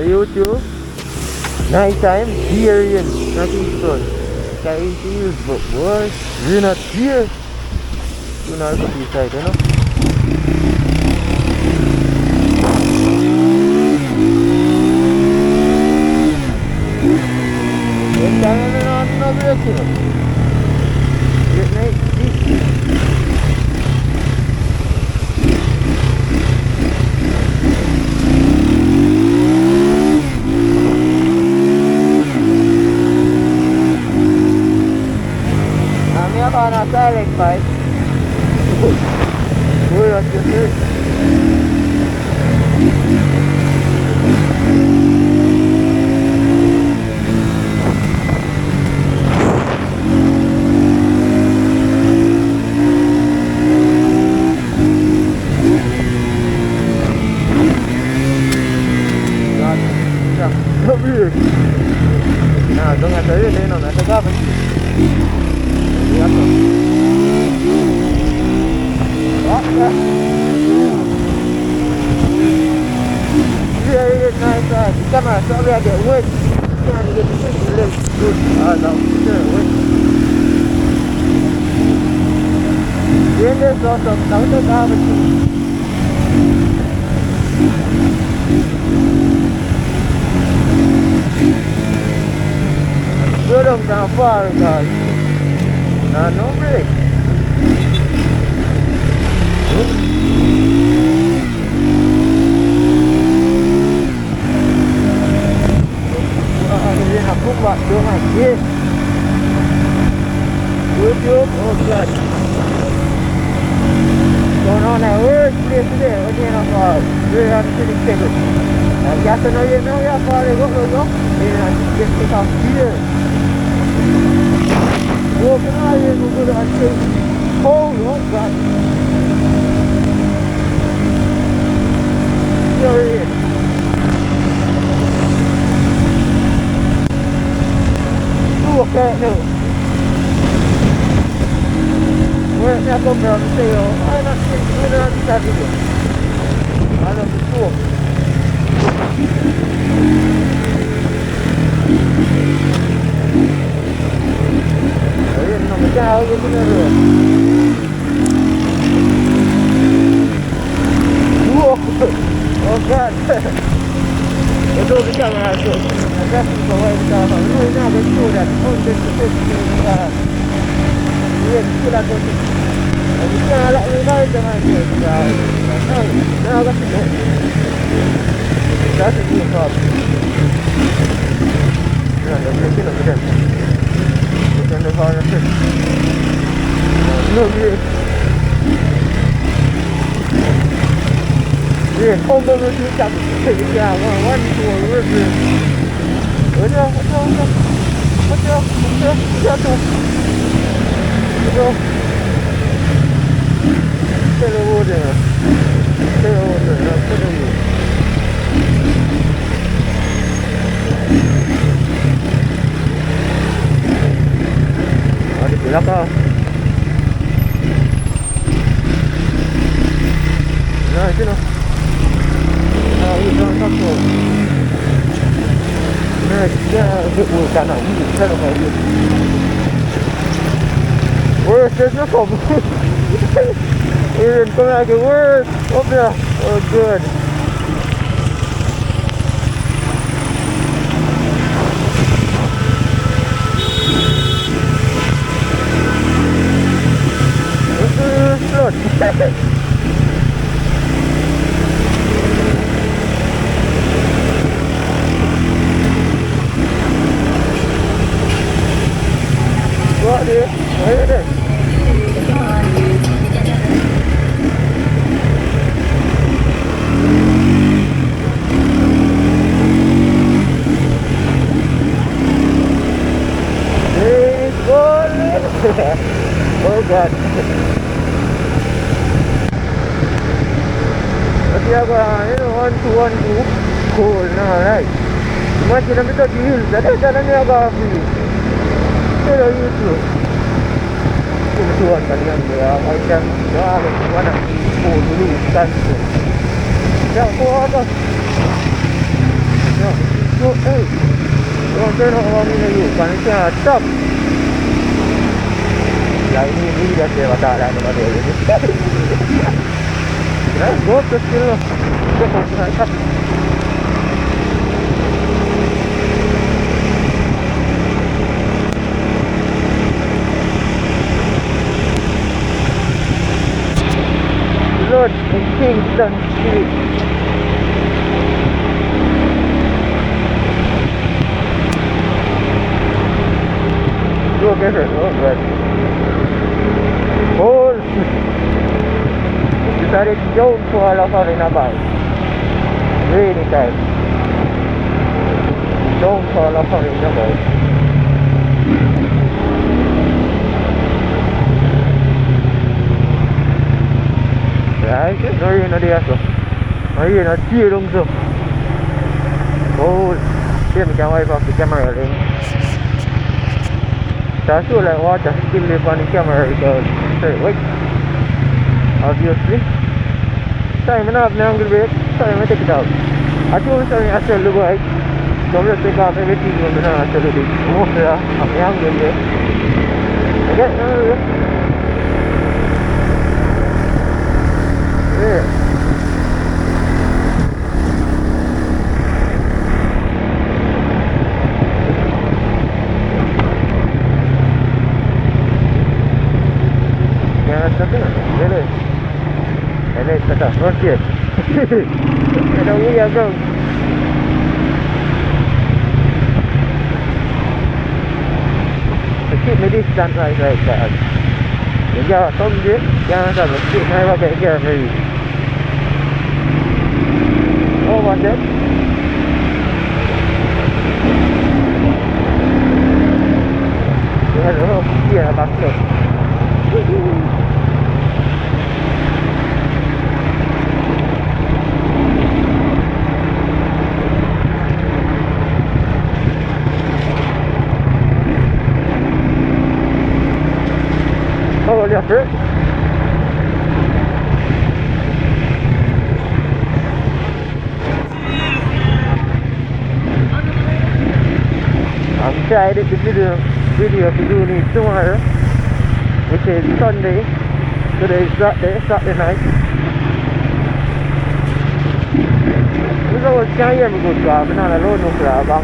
YouTube, night time, here in nothing good. Sky is but boy, we're not here. Do not go beside, you know. Then time no break, you know. Good night. On a silent bike. We're at the church. Nah, don't have to read it, no, that's a garbage. Very nice camera, sorry I get wet. Trying to get the picture looks good. No, sure, wet. Then there's also another garbage. Good on down far because no break. Aku buat dengan dia. YouTube, oh god. Going on that work place today, again I'm very unpredictable. Yes, I know you know how far they go. Then I just take off here. Walking out here, we're going to take hold, oh god. Here it is. Okay, no. We're not going to say, I'm not Saturday. I'm not sure. Ayun, nagkakaw yung pinaro. Oh God. Ito bisa masuk. Agak bawah kita. Ini nak betul dah. Oh, betul. Ini sudah betul. Kita nak mulai dengan dia. Nah, agak betul. Dah sini kau. Nah, dah mungkin nak betul. Betul dah kau nak. No, dia. Yeah, không bao giờ chậm thì nhà mà quanh chùa luôn rồi. Ở đâu, mất chưa, chết rồi. Đâu. Cái đâu vô rồi. Cái đâu rồi, cái đâu rồi. Đi cửa lắp đó. Rồi, chứ nào. Nó khổ. Này, việc buổi cả nào cũng sẽ là phải được. Ôi, chết nó khổ. Ôi, come back and work. Up there. Oh, good. Look. What is? Where is it? Oh God. you go, you know, 1, 2, 1, 2, cool, no, right? Imagine a bit of the hills, that's it, and you go free. So you too. So one can I can one of these four blue stunts. Yeah, go on. Yeah, go, hey. Don't turn around in you, can you stop? Yeah, you need that they were talking about it. Let's go to still. Road in Kingston Street. Go get it, oh god. Oh, decided don't fall off in a bike. Really tight. Don't fall off in a bike. Right, no rain there so. No rain no tear down so. Oh, here we can wipe off the camera lens. So I feel like water still live on the camera because wait. Obviously. Time and have no angle brake, time I take it out. I told you I tell the bike. So I'm just take off everything on the now tell you the motor of the angle brake. Okay, yeah. Jangan sakit, boleh. Boleh kata, okey. Ada uya bro. Keep me distance right there. Jangan tom je, jangan sampai keep naik pakai gear ni. Oh, macam hello, dia nak pakai. Oh, lihat tu. I'm trying to do video to do this tomorrow, which is Sunday. Today is Saturday night. This was can't hear me good car, but not alone no car, bang.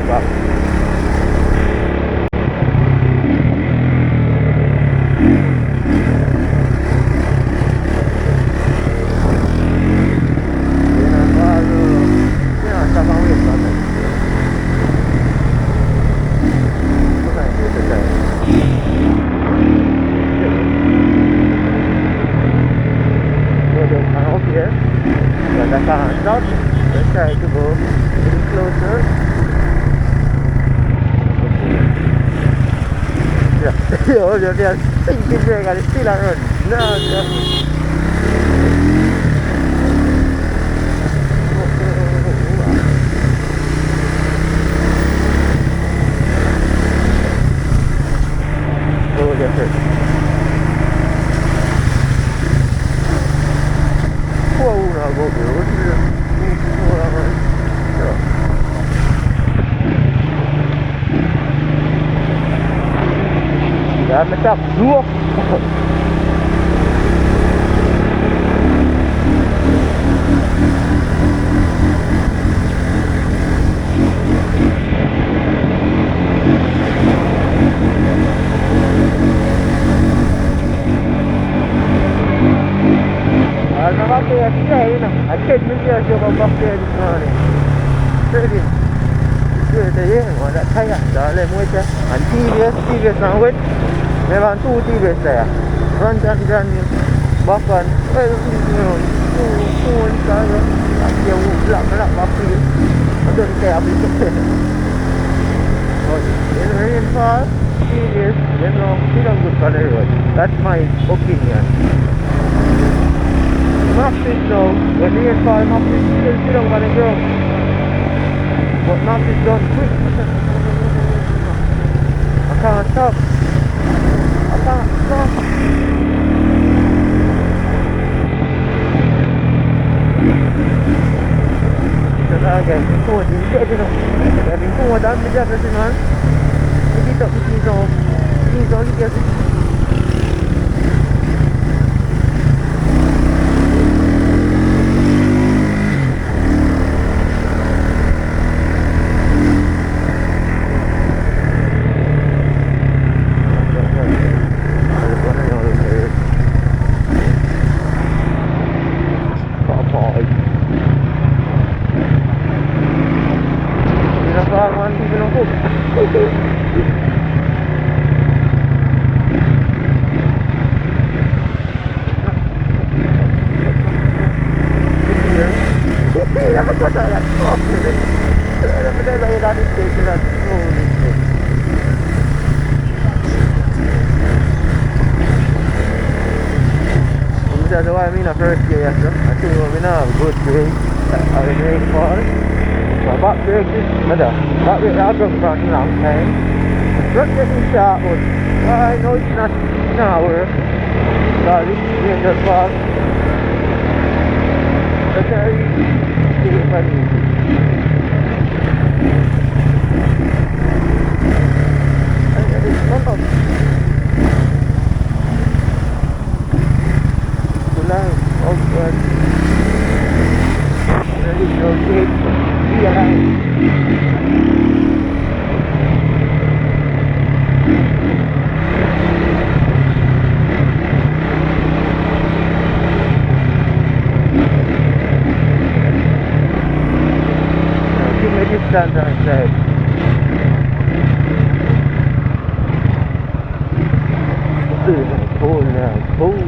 Let's try to go a little closer. Yeah, oh, they're thinking brake and it's still a run. No, oh, that's it. Whoa, now go through. Ja, met dat door. Não vai ter aqui aí não. Aqui é de dia que eu vou bater de semana. Ready? Good day. Ada saya. Dah le muat ya. TVS now wait. Memang tu TVS saya. Rancan bahkan pun saya yang belak api. Ada kayak api tu. Oh, in fast TVS, tidak good color. That's my opinion. Max is no, when you car, map is still sit down on the ground. But map is done quick. I can't stop. I can't stop. Because I get caught in dead, you know. I've been caught on the job, listen, man. If you talk to me, so please don't get it. That's why I mean the first gear, yes, I think we're gonna have good brake. I was very far. My back brake is better. Back brake I've got for a long time. The front getting sharp, but I know it's not work. Because it's dangerous fast. That's very safe and easy. And it's not up. Oh God. There is no gate. Be alive. Give me this stand outside. Cold now. Cold.